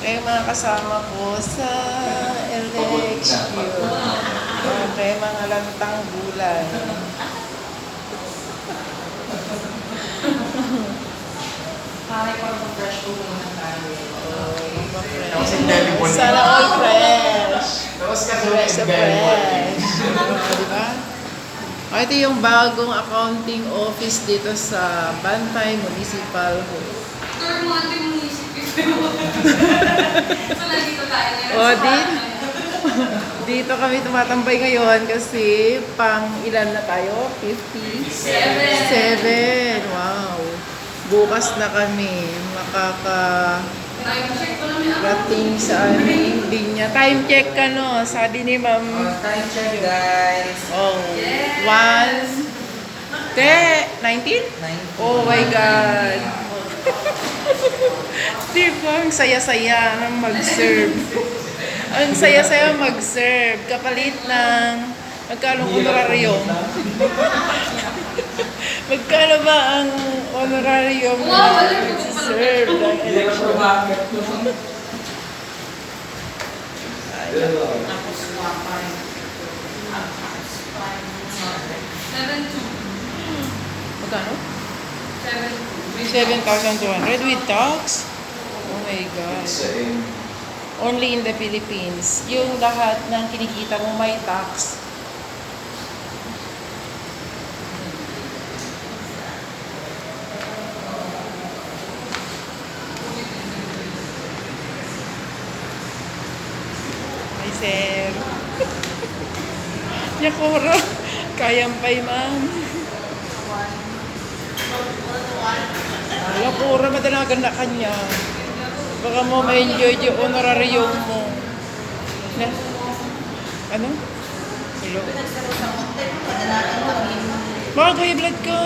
Kaya mga kasama ko sa election. Kaya mga lantang gulay. Parang parang fresh po muna tayo. Sana all fresh. Tapos Fresh na fresh. Diba? Ito yung bagong accounting office dito sa Bantay Municipal Hall. Third month yung munisipyo. So, nandito tayo ngayon. O, dito kami tumatambay ngayon kasi pang ilan na tayo? 57. Wow. Bukas na kami Time check ko namin ako. makakarating sa aming linya. Time check ka, no? Sabi ni ma'am. Time check, guys. Oh, Yes. 19? Oh my God. Diba, ang saya-saya ng mag-serve. Ang saya-saya mag-serve. Kapalit ng magkano honorarium? Magkano ba ang honorarium Wow, na wala ko mag-serve ng election? Tapos wapay. 7-2. Magkano? 7-2. 7,200 with tax? Oh my God. Only in the Philippines. Yung lahat ng kinikita mo may tax. Hi, sir. Yakora. Kayang pay, ma'am. Yakora, madalagan na kanya. Baka mo ma-enjoy yung honorarium mo. Na? Ano? Hello? Baka high blood ka.